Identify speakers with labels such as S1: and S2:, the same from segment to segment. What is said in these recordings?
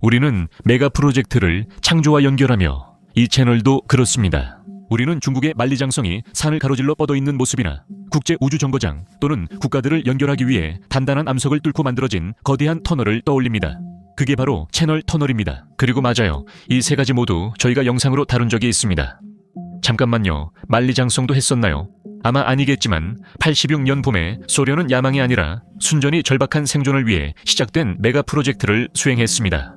S1: 우리는 메가 프로젝트를 창조와 연결하며 이 채널도 그렇습니다. 우리는 중국의 만리장성이 산을 가로질러 뻗어 있는 모습이나 국제 우주 정거장 또는 국가들을 연결하기 위해 단단한 암석을 뚫고 만들어진 거대한 터널을 떠올립니다. 그게 바로 채널 터널입니다. 그리고 맞아요. 이 세 가지 모두 저희가 영상으로 다룬 적이 있습니다. 잠깐만요. 만리장성도 했었나요? 아마 아니겠지만 86년 봄에 소련은 야망이 아니라 순전히 절박한 생존을 위해 시작된 메가 프로젝트를 수행했습니다.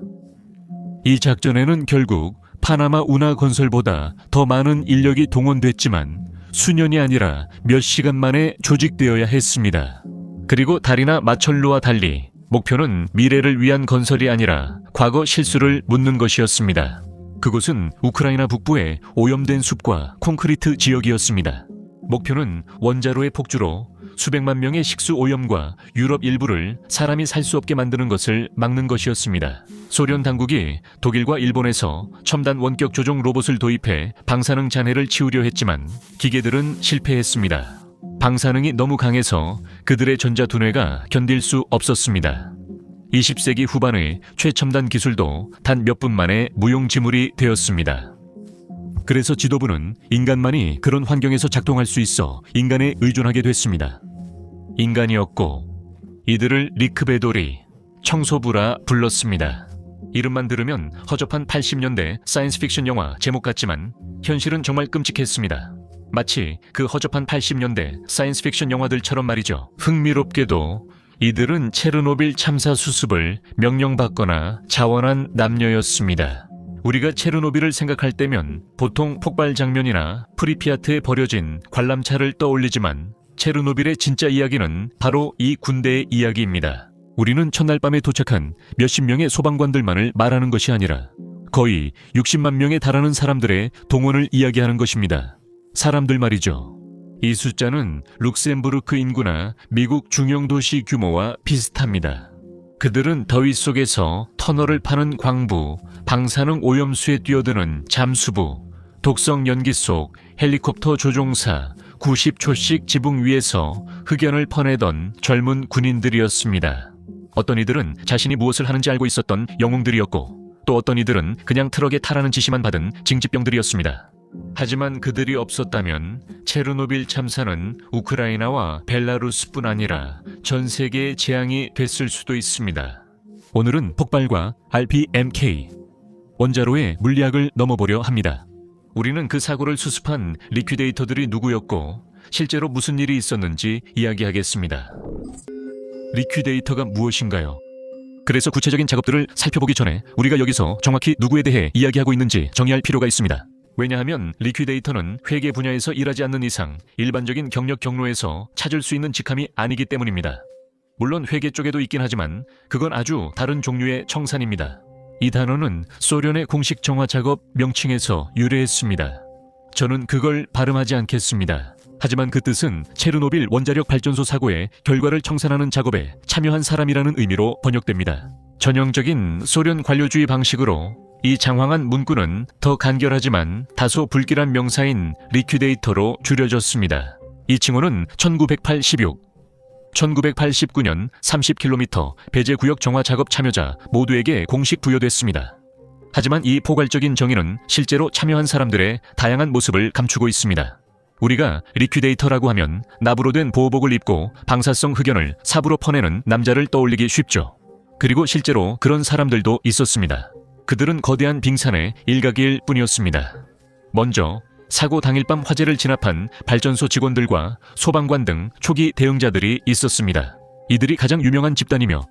S1: 이 작전에는 결국 파나마 운하 건설보다 더 많은 인력이 동원됐지만 수년이 아니라 몇 시간 만에 조직되어야 했습니다. 그리고 달이나 마철루와 달리 목표는 미래를 위한 건설이 아니라 과거 실수를 묻는 것이었습니다. 그곳은 우크라이나 북부의 오염된 숲과 콘크리트 지역이었습니다. 목표는 원자로의 폭주로 수백만 명의 식수 오염과 유럽 일부를 사람이 살 수 없게 만드는 것을 막는 것이었습니다. 소련 당국이 독일과 일본에서 첨단 원격 조종 로봇을 도입해 방사능 잔해를 치우려 했지만 기계들은 실패했습니다. 방사능이 너무 강해서 그들의 전자두뇌가 견딜 수 없었습니다. 20세기 후반의 최첨단 기술도 단 몇 분 만에 무용지물이 되었습니다. 그래서 지도부는 인간만이 그런 환경에서 작동할 수 있어 인간에 의존하게 됐습니다. 인간이었고 이들을 리크베도리, 청소부라 불렀습니다. 이름만 들으면 허접한 80년대 사이언스 픽션 영화 제목 같지만 현실은 정말 끔찍했습니다. 마치 그 허접한 80년대 사이언스 픽션 영화들처럼 말이죠. 흥미롭게도 이들은 체르노빌 참사 수습을 명령받거나 자원한 남녀였습니다. 우리가 체르노빌을 생각할 때면 보통 폭발 장면이나 프리피아트에 버려진 관람차를 떠올리지만 체르노빌의 진짜 이야기는 바로 이 군대의 이야기입니다. 우리는 첫날 밤에 도착한 몇십 명의 소방관들만을 말하는 것이 아니라 거의 60만 명에 달하는 사람들의 동원을 이야기하는 것입니다. 사람들 말이죠. 이 숫자는 룩셈부르크 인구나 미국 중형 도시 규모와 비슷합니다. 그들은 더위 속에서 터널을 파는 광부, 방사능 오염수에 뛰어드는 잠수부, 독성 연기 속 헬리콥터 조종사, 90초씩 지붕 위에서 흑연을 퍼내던 젊은 군인들이었습니다. 어떤 이들은 자신이 무엇을 하는지 알고 있었던 영웅들이었고 또 어떤 이들은 그냥 트럭에 타라는 지시만 받은 징집병들이었습니다. 하지만 그들이 없었다면 체르노빌 참사는 우크라이나와 벨라루스뿐 아니라 전 세계의 재앙이 됐을 수도 있습니다. 오늘은 폭발과 RPMK, 원자로의 물리학을 넘어보려 합니다. 우리는 그 사고를 수습한 리퀴데이터들이 누구였고 실제로 무슨 일이 있었는지 이야기하겠습니다. 리퀴데이터가 무엇인가요? 그래서 구체적인 작업들을 살펴보기 전에 우리가 여기서 정확히 누구에 대해 이야기하고 있는지 정의할 필요가 있습니다. 왜냐하면 리퀴데이터는 회계 분야에서 일하지 않는 이상 일반적인 경력 경로에서 찾을 수 있는 직함이 아니기 때문입니다. 물론 회계 쪽에도 있긴 하지만 그건 아주 다른 종류의 청산입니다. 이 단어는 소련의 공식 정화 작업 명칭에서 유래했습니다. 저는 그걸 발음하지 않겠습니다. 하지만 그 뜻은 체르노빌 원자력 발전소 사고의 결과를 청산하는 작업에 참여한 사람이라는 의미로 번역됩니다. 전형적인 소련 관료주의 방식으로 이 장황한 문구는 더 간결하지만 다소 불길한 명사인 리퀴데이터로 줄여졌습니다. 이 칭호는 1989년 30km 배제구역 정화 작업 참여자 모두에게 공식 부여됐습니다. 하지만 이 포괄적인 정의는 실제로 참여한 사람들의 다양한 모습을 감추고 있습니다. 우리가 리퀴데이터라고 하면 나부로 된 보호복을 입고 방사성 흑연을 삽으로 퍼내는 남자를 떠올리기 쉽죠. 그리고 실제로 그런 사람들도 있었습니다. 그들은 거대한 빙산의 일각일 뿐이었습니다. 먼저 사고 당일 밤 화재를 진압한 발전소 직원들과 소방관 등 초기 대응자들이 있었습니다. 이들이 가장 유명한 집단이며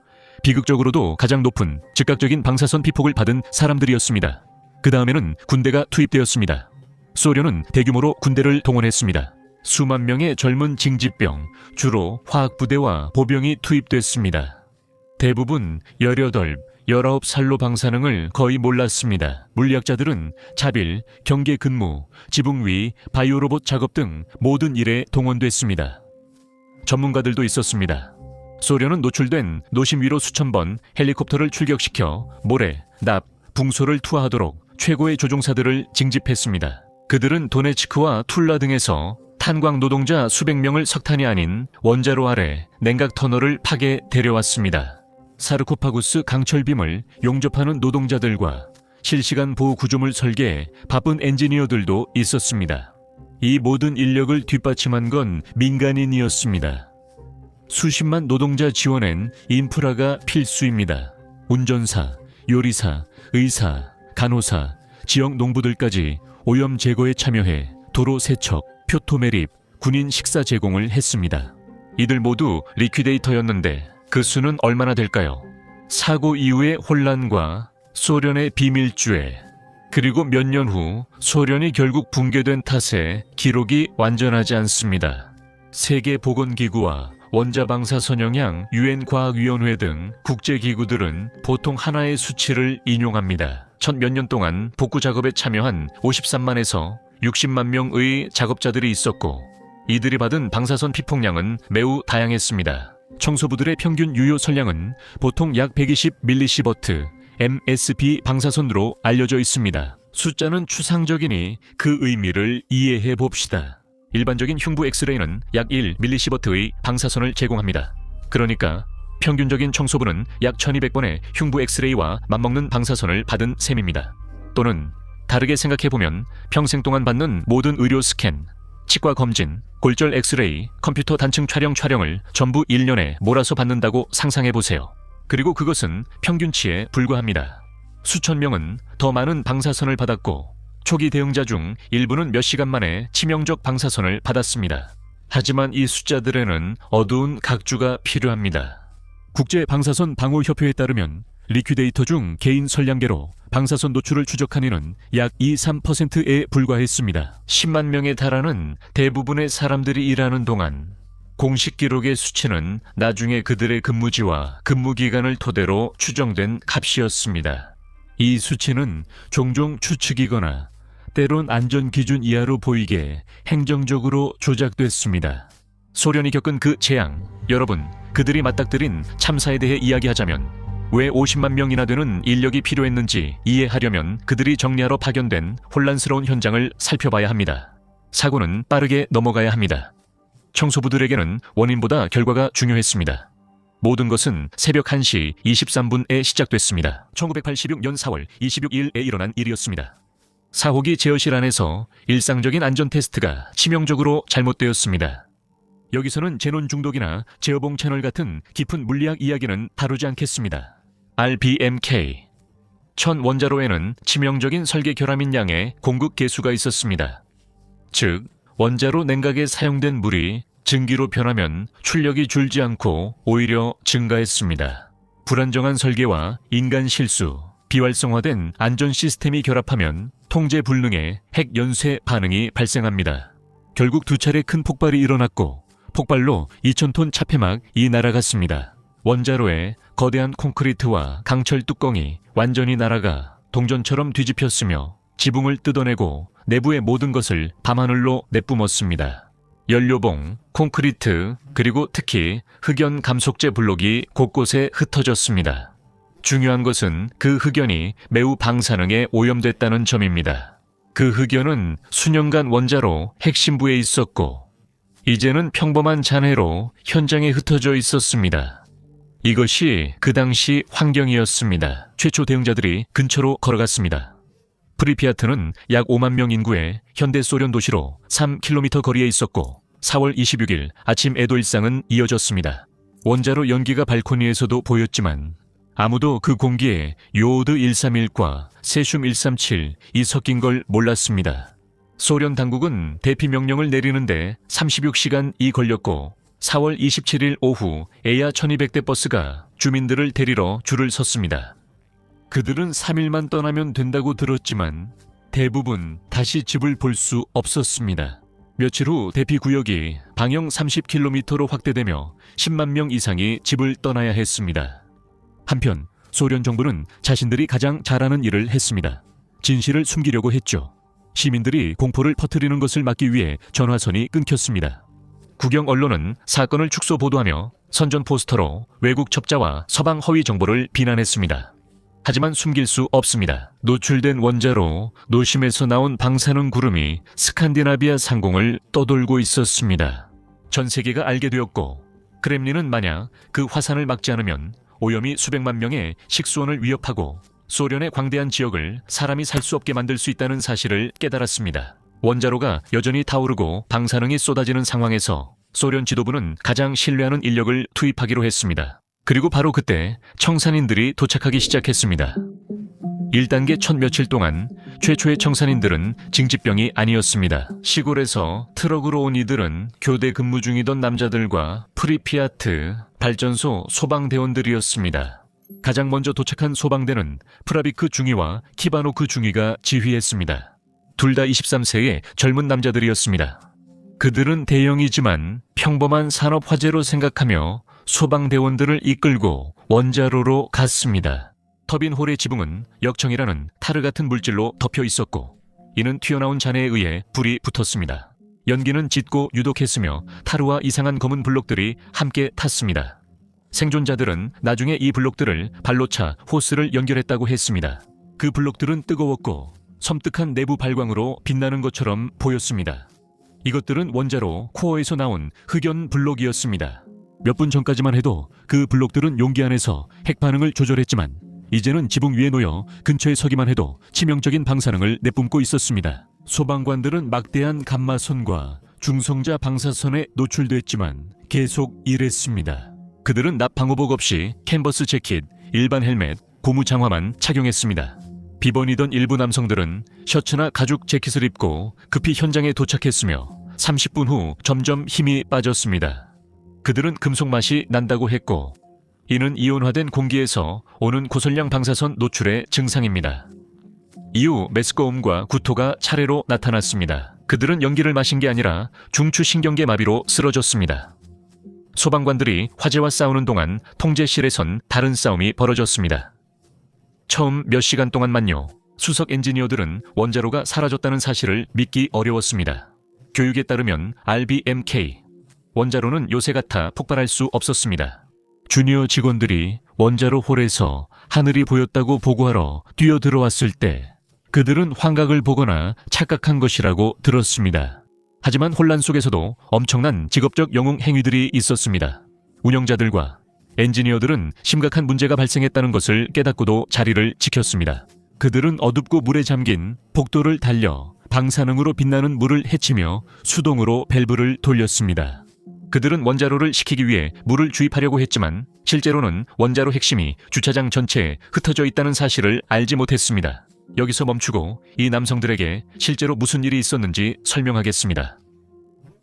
S1: 비극적으로도 가장 높은 즉각적인 방사선 피폭을 받은 사람들이었습니다. 그 다음에는 군대가 투입되었습니다. 소련은 대규모로 군대를 동원했습니다. 수만 명의 젊은 징집병, 주로 화학부대와 보병이 투입됐습니다. 대부분 18, 19살로 방사능을 거의 몰랐습니다. 물리학자들은 자빌, 경계 근무, 지붕 위, 바이오로봇 작업 등 모든 일에 동원됐습니다. 전문가들도 있었습니다. 소련은 노출된 노심 위로 수천 번 헬리콥터를 출격시켜 모래, 납, 붕소를 투하하도록 최고의 조종사들을 징집했습니다. 그들은 도네츠크와 툴라 등에서 탄광 노동자 수백 명을 석탄이 아닌 원자로 아래 냉각 터널을 파게 데려왔습니다. 사르코파구스 강철빔을 용접하는 노동자들과 실시간 보호 구조물 설계에 바쁜 엔지니어들도 있었습니다. 이 모든 인력을 뒷받침한 건 민간인이었습니다. 수십만 노동자 지원엔 인프라가 필수입니다. 운전사, 요리사, 의사, 간호사, 지역 농부들까지 오염 제거에 참여해 도로 세척, 표토 매립, 군인 식사 제공을 했습니다. 이들 모두 리퀴데이터였는데 그 수는 얼마나 될까요? 사고 이후의 혼란과 소련의 비밀주의, 그리고 몇 년 후 소련이 결국 붕괴된 탓에 기록이 완전하지 않습니다. 세계보건기구와 원자방사선영향 유엔과학위원회 등 국제기구들은 보통 하나의 수치를 인용합니다. 첫 몇 년 동안 복구 작업에 참여한 53만에서 60만 명의 작업자들이 있었고 이들이 받은 방사선 피폭량은 매우 다양했습니다. 청소부들의 평균 유효 설량은 보통 약 120mSv MSP 방사선으로 알려져 있습니다. 숫자는 추상적이니 그 의미를 이해해 봅시다. 일반적인 흉부 엑스레이는 약 1mSv의 방사선을 제공합니다. 그러니까 평균적인 청소부는 약 1200번의 흉부 엑스레이와 맞먹는 방사선을 받은 셈입니다. 또는 다르게 생각해보면 평생 동안 받는 모든 의료 스캔, 치과 검진, 골절 엑스레이, 컴퓨터 단층 촬영을 전부 1년에 몰아서 받는다고 상상해보세요. 그리고 그것은 평균치에 불과합니다. 수천 명은 더 많은 방사선을 받았고 초기 대응자 중 일부는 몇 시간 만에 치명적 방사선을 받았습니다. 하지만 이 숫자들에는 어두운 각주가 필요합니다. 국제방사선 방호협회에 따르면 리퀴데이터 중 개인 선량계로 방사선 노출을 추적한 이는 약 2~3%에 불과했습니다. 10만 명에 달하는 대부분의 사람들이 일하는 동안 공식 기록의 수치는 나중에 그들의 근무지와 근무기간을 토대로 추정된 값이었습니다. 이 수치는 종종 추측이거나 때론 안전기준 이하로 보이게 행정적으로 조작됐습니다. 소련이 겪은 그 재앙, 여러분, 그들이 맞닥뜨린 참사에 대해 이야기하자면 왜 50만 명이나 되는 인력이 필요했는지 이해하려면 그들이 정리하러 파견된 혼란스러운 현장을 살펴봐야 합니다. 사고는 빠르게 넘어가야 합니다. 청소부들에게는 원인보다 결과가 중요했습니다. 모든 것은 새벽 1시 23분에 시작됐습니다. 1986년 4월 26일에 일어난 일이었습니다. 사호기 제어실 안에서 일상적인 안전 테스트가 치명적으로 잘못되었습니다. 여기서는 제논 중독이나 제어봉 채널 같은 깊은 물리학 이야기는 다루지 않겠습니다. RBMK 1000 원자로에는 치명적인 설계 결함인 양의 공급 계수가 있었습니다. 즉, 원자로 냉각에 사용된 물이 증기로 변하면 출력이 줄지 않고 오히려 증가했습니다. 불안정한 설계와 인간 실수, 비활성화된 안전 시스템이 결합하면 통제 불능의 핵 연쇄 반응이 발생합니다. 결국 두 차례 큰 폭발이 일어났고 폭발로 2000톤 차폐막이 날아갔습니다. 원자로에 거대한 콘크리트와 강철 뚜껑이 완전히 날아가 동전처럼 뒤집혔으며 지붕을 뜯어내고 내부의 모든 것을 밤하늘로 내뿜었습니다. 연료봉, 콘크리트, 그리고 특히 흑연 감속제 블록이 곳곳에 흩어졌습니다. 중요한 것은 그 흑연이 매우 방사능에 오염됐다는 점입니다. 그 흑연은 수년간 원자로 핵심부에 있었고 이제는 평범한 잔해로 현장에 흩어져 있었습니다. 이것이 그 당시 환경이었습니다. 최초 대응자들이 근처로 걸어갔습니다. 프리피아트는 약 5만 명 인구의 현대 소련 도시로 3km 거리에 있었고 4월 26일 아침에도 일상은 이어졌습니다. 원자로 연기가 발코니에서도 보였지만 아무도 그 공기에 요오드 131과 세슘 137이 섞인 걸 몰랐습니다. 소련 당국은 대피 명령을 내리는데 36시간이 걸렸고 4월 27일 오후 에야 1200대 버스가 주민들을 데리러 줄을 섰습니다. 그들은 3일만 떠나면 된다고 들었지만 대부분 다시 집을 볼 수 없었습니다. 며칠 후 대피 구역이 방형 30km로 확대되며 10만 명 이상이 집을 떠나야 했습니다. 한편 소련 정부는 자신들이 가장 잘하는 일을 했습니다. 진실을 숨기려고 했죠. 시민들이 공포를 퍼뜨리는 것을 막기 위해 전화선이 끊겼습니다. 국영 언론은 사건을 축소 보도하며 선전 포스터로 외국 첩자와 서방 허위 정보를 비난했습니다. 하지만 숨길 수 없습니다. 노출된 원자로 노심에서 나온 방사능 구름이 스칸디나비아 상공을 떠돌고 있었습니다. 전 세계가 알게 되었고 크렘린은 만약 그 화산을 막지 않으면 오염이 수백만 명의 식수원을 위협하고 소련의 광대한 지역을 사람이 살 수 없게 만들 수 있다는 사실을 깨달았습니다. 원자로가 여전히 타오르고 방사능이 쏟아지는 상황에서 소련 지도부는 가장 신뢰하는 인력을 투입하기로 했습니다. 그리고 바로 그때 청산인들이 도착하기 시작했습니다. 1단계 첫 며칠 동안 최초의 청산인들은 징집병이 아니었습니다. 시골에서 트럭으로 온 이들은 교대 근무 중이던 남자들과 프리피아트 발전소 소방대원들이었습니다. 가장 먼저 도착한 소방대는 프라비크 중위와 키바노크 중위가 지휘했습니다. 둘 다 23세의 젊은 남자들이었습니다. 그들은 대형이지만 평범한 산업 화재로 생각하며 소방대원들을 이끌고 원자로로 갔습니다. 터빈홀의 지붕은 역청이라는 타르 같은 물질로 덮여 있었고 이는 튀어나온 잔해에 의해 불이 붙었습니다. 연기는 짙고 유독했으며 타르와 이상한 검은 블록들이 함께 탔습니다. 생존자들은 나중에 이 블록들을 발로 차 호스를 연결했다고 했습니다. 그 블록들은 뜨거웠고 섬뜩한 내부 발광으로 빛나는 것처럼 보였습니다. 이것들은 원자로 코어에서 나온 흑연 블록이었습니다. 몇 분 전까지만 해도 그 블록들은 용기 안에서 핵 반응을 조절했지만 이제는 지붕 위에 놓여 근처에 서기만 해도 치명적인 방사능을 내뿜고 있었습니다. 소방관들은 막대한 감마선과 중성자 방사선에 노출됐지만 계속 일했습니다. 그들은 납 방호복 없이 캔버스 재킷, 일반 헬멧, 고무 장화만 착용했습니다. 비번이던 일부 남성들은 셔츠나 가죽 재킷을 입고 급히 현장에 도착했으며 30분 후 점점 힘이 빠졌습니다. 그들은 금속 맛이 난다고 했고 이는 이온화된 공기에서 오는 고설량 방사선 노출의 증상입니다. 이후 메스꺼움과 구토가 차례로 나타났습니다. 그들은 연기를 마신 게 아니라 중추신경계 마비로 쓰러졌습니다. 소방관들이 화재와 싸우는 동안 통제실에선 다른 싸움이 벌어졌습니다. 처음 몇 시간 동안만요. 수석 엔지니어들은 원자로가 사라졌다는 사실을 믿기 어려웠습니다. 교육에 따르면 RBMK, 원자로는 요새 같아 폭발할 수 없었습니다. 주니어 직원들이 원자로 홀에서 하늘이 보였다고 보고하러 뛰어들어왔을 때 그들은 환각을 보거나 착각한 것이라고 들었습니다. 하지만 혼란 속에서도 엄청난 직업적 영웅 행위들이 있었습니다. 운영자들과 엔지니어들은 심각한 문제가 발생했다는 것을 깨닫고도 자리를 지켰습니다. 그들은 어둡고 물에 잠긴 복도를 달려 방사능으로 빛나는 물을 헤치며 수동으로 밸브를 돌렸습니다. 그들은 원자로를 식히기 위해 물을 주입하려고 했지만 실제로는 원자로 핵심이 주차장 전체에 흩어져 있다는 사실을 알지 못했습니다. 여기서 멈추고 이 남성들에게 실제로 무슨 일이 있었는지 설명하겠습니다.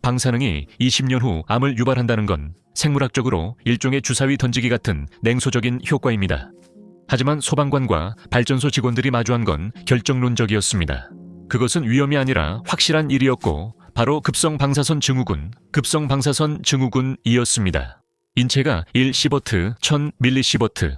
S1: 방사능이 20년 후 암을 유발한다는 건 생물학적으로 일종의 주사위 던지기 같은 냉소적인 효과입니다. 하지만 소방관과 발전소 직원들이 마주한 건 결정론적이었습니다. 그것은 위험이 아니라 확실한 일이었고 바로 급성방사선 증후군이었습니다. 인체가 1시버트, 1000밀리시버트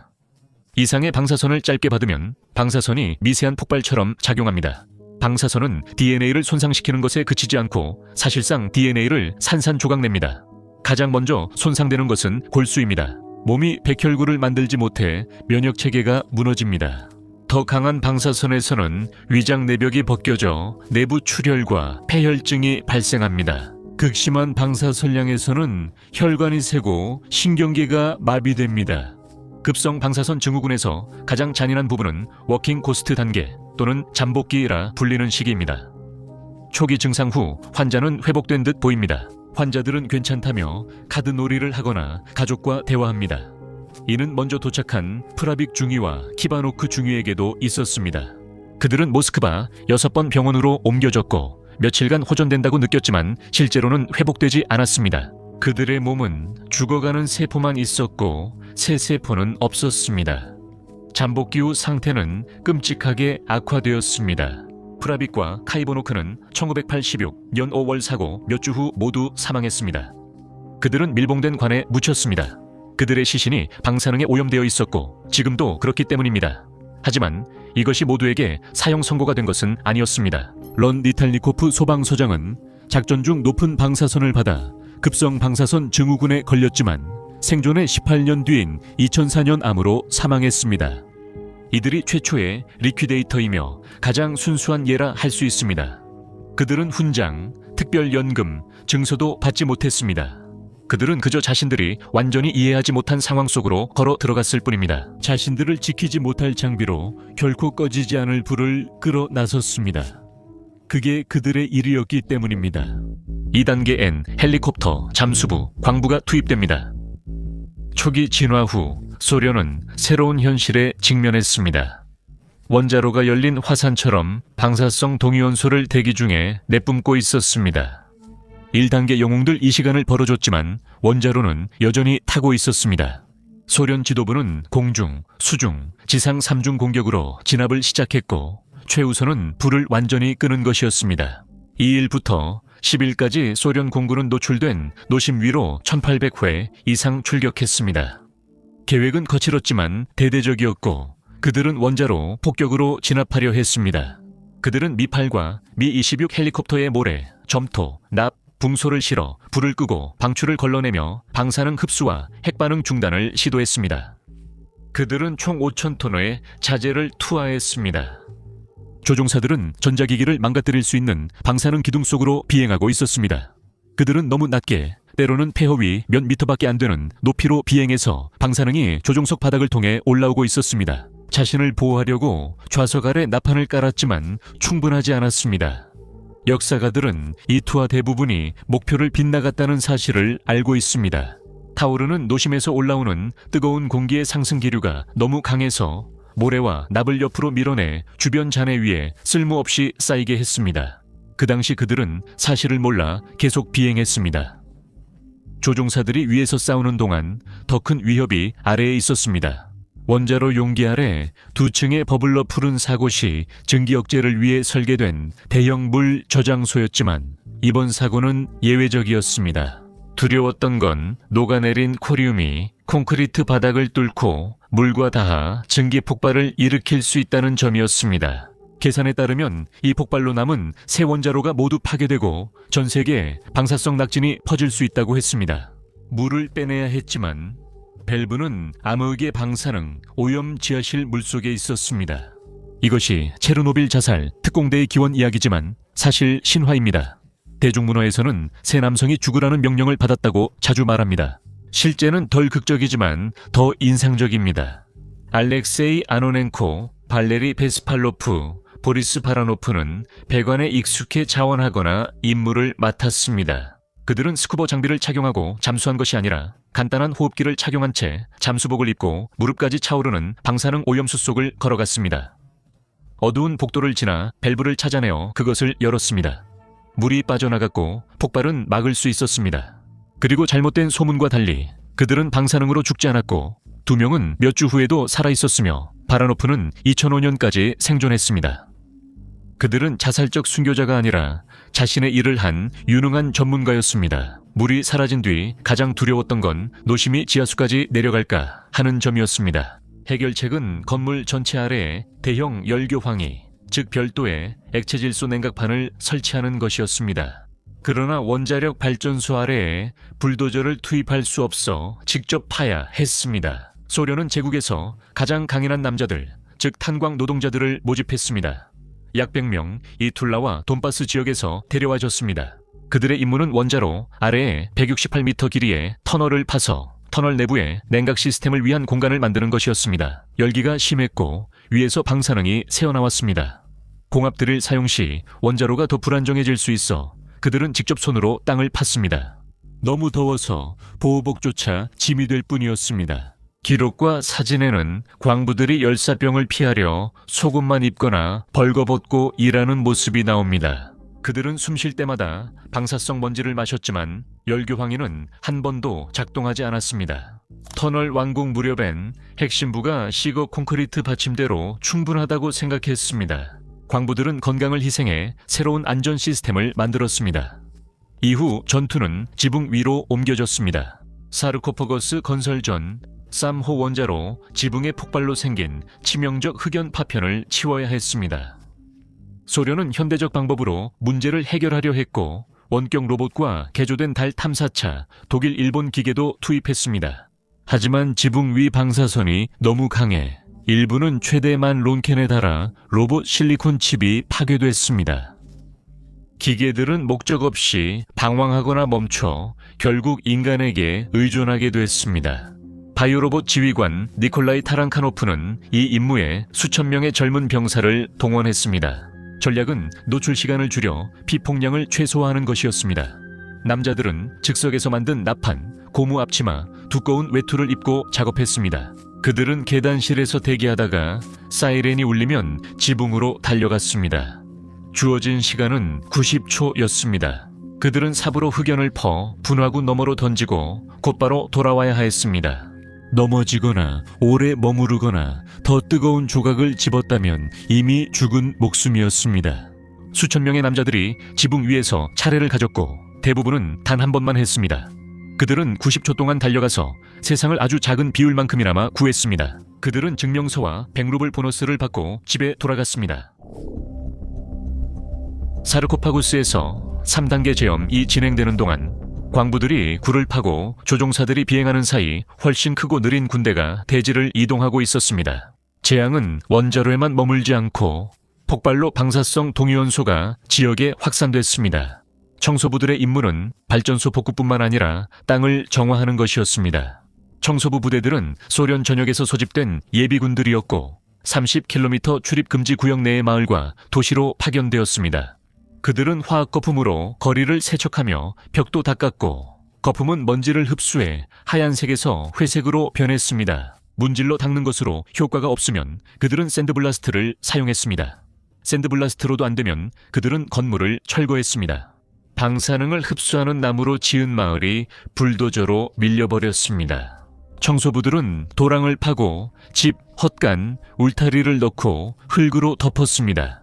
S1: 이상의 방사선을 짧게 받으면 방사선이 미세한 폭발처럼 작용합니다. 방사선은 DNA를 손상시키는 것에 그치지 않고 사실상 DNA를 산산조각냅니다. 가장 먼저 손상되는 것은 골수입니다. 몸이 백혈구를 만들지 못해 면역체계가 무너집니다. 더 강한 방사선에서는 위장 내벽이 벗겨져 내부 출혈과 폐혈증이 발생합니다. 극심한 방사선량에서는 혈관이 새고 신경계가 마비됩니다. 급성 방사선 증후군에서 가장 잔인한 부분은 워킹 고스트 단계 또는 잠복기라 불리는 시기입니다. 초기 증상 후 환자는 회복된 듯 보입니다. 환자들은 괜찮다며 카드놀이를 하거나 가족과 대화합니다. 이는 먼저 도착한 프라빅 중위와 키바노크 중위에게도 있었습니다. 그들은 모스크바 6번 병원으로 옮겨졌고 며칠간 호전된다고 느꼈지만 실제로는 회복되지 않았습니다. 그들의 몸은 죽어가는 세포만 있었고 새 세포는 없었습니다. 잠복기 후 상태는 끔찍하게 악화되었습니다. 프라빅과 카이보노크는 1986년 5월 사고 몇 주 후 모두 사망했습니다. 그들은 밀봉된 관에 묻혔습니다. 그들의 시신이 방사능에 오염되어 있었고 지금도 그렇기 때문입니다. 하지만 이것이 모두에게 사형 선고가 된 것은 아니었습니다. 런 니탈니코프 소방서장은 작전 중 높은 방사선을 받아 급성 방사선 증후군에 걸렸지만 생존의 18년 뒤인 2004년 암으로 사망했습니다. 이들이 최초의 리퀴데이터이며 가장 순수한 예라 할 수 있습니다. 그들은 훈장, 특별연금, 증서도 받지 못했습니다. 그들은 그저 자신들이 완전히 이해하지 못한 상황 속으로 걸어 들어갔을 뿐입니다. 자신들을 지키지 못할 장비로 결코 꺼지지 않을 불을 끌어 나섰습니다. 그게 그들의 일이었기 때문입니다. 2단계엔 헬리콥터, 잠수부, 광부가 투입됩니다. 초기 진화 후 소련은 새로운 현실에 직면했습니다. 원자로가 열린 화산처럼 방사성 동위원소를 대기 중에 내뿜고 있었습니다. 1단계 영웅들 이 시간을 벌어줬지만 원자로는 여전히 타고 있었습니다. 소련 지도부는 공중, 수중, 지상 3중 공격으로 진압을 시작했고 최우선은 불을 완전히 끄는 것이었습니다. 2일부터 10일까지 소련 공군은 노출된 노심 위로 1800회 이상 출격했습니다. 계획은 거칠었지만 대대적이었고 그들은 원자로 폭격으로 진압하려 했습니다. 그들은 미-8과 미-26 헬리콥터의 모래, 점토, 납, 붕소를 실어 불을 끄고 방출을 걸러내며 방사능 흡수와 핵반응 중단을 시도했습니다. 그들은 총 5,000톤의 자재를 투하했습니다. 조종사들은 전자기기를 망가뜨릴 수 있는 방사능 기둥 속으로 비행하고 있었습니다. 그들은 너무 낮게, 때로는 폐허 위 몇 미터밖에 안 되는 높이로 비행해서 방사능이 조종석 바닥을 통해 올라오고 있었습니다. 자신을 보호하려고 좌석 아래 나판을 깔았지만 충분하지 않았습니다. 역사가들은 이 투하 대부분이 목표를 빗나갔다는 사실을 알고 있습니다. 타오르는 노심에서 올라오는 뜨거운 공기의 상승 기류가 너무 강해서 모래와 납을 옆으로 밀어내 주변 잔해 위에 쓸모없이 쌓이게 했습니다. 그 당시 그들은 사실을 몰라 계속 비행했습니다. 조종사들이 위에서 싸우는 동안 더 큰 위협이 아래에 있었습니다. 원자로 용기 아래 2층의 버블러 푸른 사곳이 증기 억제를 위해 설계된 대형 물 저장소였지만 이번 사고는 예외적이었습니다. 두려웠던 건 녹아내린 코리움이 콘크리트 바닥을 뚫고 물과 닿아 증기 폭발을 일으킬 수 있다는 점이었습니다. 계산에 따르면 이 폭발로 남은 세 원자로가 모두 파괴되고 전 세계에 방사성 낙진이 퍼질 수 있다고 했습니다. 물을 빼내야 했지만 밸브는 암흑의 방사능, 오염 지하실 물속에 있었습니다. 이것이 체르노빌 자살 특공대의 기원 이야기지만 사실 신화입니다. 대중문화에서는 세 남성이 죽으라는 명령을 받았다고 자주 말합니다. 실제는 덜 극적이지만 더 인상적입니다. 알렉세이 아노넨코, 발레리 베스팔로프, 보리스 바라노프는 배관에 익숙해 자원하거나 임무를 맡았습니다. 그들은 스쿠버 장비를 착용하고 잠수한 것이 아니라 간단한 호흡기를 착용한 채 잠수복을 입고 무릎까지 차오르는 방사능 오염수 속을 걸어갔습니다. 어두운 복도를 지나 밸브를 찾아내어 그것을 열었습니다. 물이 빠져나갔고 폭발은 막을 수 있었습니다. 그리고 잘못된 소문과 달리 그들은 방사능으로 죽지 않았고 2명은 몇 주 후에도 살아있었으며 바라노프는 2005년까지 생존했습니다. 그들은 자살적 순교자가 아니라 자신의 일을 한 유능한 전문가였습니다. 물이 사라진 뒤 가장 두려웠던 건 노심이 지하수까지 내려갈까 하는 점이었습니다. 해결책은 건물 전체 아래에 대형 열교황이, 즉 별도의 액체질소 냉각판을 설치하는 것이었습니다. 그러나 원자력 발전소 아래에 불도저를 투입할 수 없어 직접 파야 했습니다. 소련은 제국에서 가장 강인한 남자들, 즉 탄광 노동자들을 모집했습니다. 약 100명 이툴라와 돈바스 지역에서 데려와줬습니다. 그들의 임무는 원자로 아래에 168m 길이의 터널을 파서 터널 내부에 냉각 시스템을 위한 공간을 만드는 것이었습니다. 열기가 심했고 위에서 방사능이 새어나왔습니다. 공합 드릴 사용 시 원자로가 더 불안정해질 수 있어 그들은 직접 손으로 땅을 팠습니다. 너무 더워서 보호복조차 짐이 될 뿐이었습니다. 기록과 사진에는 광부들이 열사병을 피하려 속옷만 입거나 벌거벗고 일하는 모습이 나옵니다. 그들은 숨 쉴 때마다 방사성 먼지를 마셨지만 열교황위는 한 번도 작동하지 않았습니다. 터널 완공 무렵엔 핵심부가 시거 콘크리트 받침대로 충분하다고 생각했습니다. 광부들은 건강을 희생해 새로운 안전 시스템을 만들었습니다. 이후 전투는 지붕 위로 옮겨졌습니다. 사르코포거스 건설 전 3호 원자로 지붕의 폭발로 생긴 치명적 흑연 파편을 치워야 했습니다. 소련은 현대적 방법으로 문제를 해결하려 했고 원격 로봇과 개조된 달 탐사차, 독일, 일본 기계도 투입했습니다. 하지만 지붕 위 방사선이 너무 강해 일부는 최대만 론캔에 달아 로봇 실리콘 칩이 파괴됐습니다. 기계들은 목적 없이 방황하거나 멈춰 결국 인간에게 의존하게 됐습니다. 바이오로봇 지휘관 니콜라이 타랑카노프는 이 임무에 수천 명의 젊은 병사를 동원했습니다. 전략은 노출 시간을 줄여 피폭량을 최소화하는 것이었습니다. 남자들은 즉석에서 만든 나판, 고무 앞치마, 두꺼운 외투를 입고 작업했습니다. 그들은 계단실에서 대기하다가 사이렌이 울리면 지붕으로 달려갔습니다. 주어진 시간은 90초였습니다. 그들은 삽으로 흙연을 퍼 분화구 너머로 던지고 곧바로 돌아와야 하였습니다. 넘어지거나 오래 머무르거나 더 뜨거운 조각을 집었다면 이미 죽은 목숨이었습니다. 수천 명의 남자들이 지붕 위에서 차례를 가졌고 대부분은 단 한 번만 했습니다. 그들은 90초 동안 달려가서 세상을 아주 작은 비율만큼이나마 구했습니다. 그들은 증명서와 100루블 보너스를 받고 집에 돌아갔습니다. 사르코파구스에서 3단계 제염이 진행되는 동안 광부들이 굴을 파고 조종사들이 비행하는 사이 훨씬 크고 느린 군대가 대지를 이동하고 있었습니다. 재앙은 원자로에만 머물지 않고 폭발로 방사성 동위원소가 지역에 확산됐습니다. 청소부들의 임무는 발전소 복구뿐만 아니라 땅을 정화하는 것이었습니다. 청소부 부대들은 소련 전역에서 소집된 예비군들이었고 30km 출입금지 구역 내의 마을과 도시로 파견되었습니다. 그들은 화학 거품으로 거리를 세척하며 벽도 닦았고 거품은 먼지를 흡수해 하얀색에서 회색으로 변했습니다. 문질러 닦는 것으로 효과가 없으면 그들은 샌드블라스트를 사용했습니다. 샌드블라스트로도 안 되면 그들은 건물을 철거했습니다. 방사능을 흡수하는 나무로 지은 마을이 불도저로 밀려버렸습니다. 청소부들은 도랑을 파고 집, 헛간, 울타리를 넣고 흙으로 덮었습니다.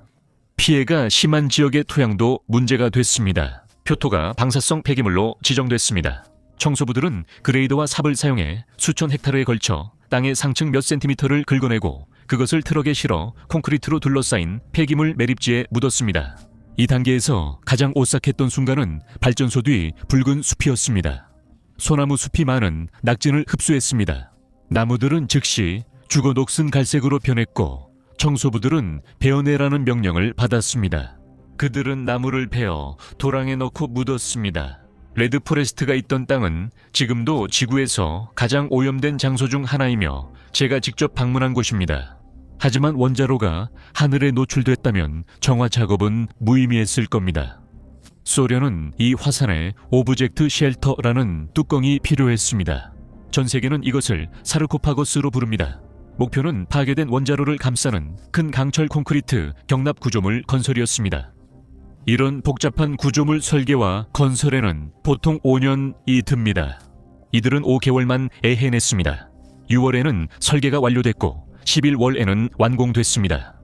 S1: 피해가 심한 지역의 토양도 문제가 됐습니다. 표토가 방사성 폐기물로 지정됐습니다. 청소부들은 그레이더와 삽을 사용해 수천 헥타르에 걸쳐 땅의 상층 몇 센티미터를 긁어내고 그것을 트럭에 실어 콘크리트로 둘러싸인 폐기물 매립지에 묻었습니다. 이 단계에서 가장 오싹했던 순간은 발전소 뒤 붉은 숲이었습니다. 소나무 숲이 많은 낙진을 흡수했습니다. 나무들은 즉시 죽어 녹슨 갈색으로 변했고 청소부들은 베어내라는 명령을 받았습니다. 그들은 나무를 베어 도랑에 넣고 묻었습니다. 레드포레스트가 있던 땅은 지금도 지구에서 가장 오염된 장소 중 하나이며 제가 직접 방문한 곳입니다. 하지만 원자로가 하늘에 노출됐다면 정화 작업은 무의미했을 겁니다. 소련은 이 화산에 오브젝트 쉘터라는 뚜껑이 필요했습니다. 전 세계는 이것을 사르코파고스로 부릅니다. 목표는 파괴된 원자로를 감싸는 큰 강철 콘크리트 경납 구조물 건설이었습니다. 이런 복잡한 구조물 설계와 건설에는 보통 5년이 듭니다. 이들은 5개월만 애해냈습니다. 6월에는 설계가 완료됐고 11월에는 완공됐습니다.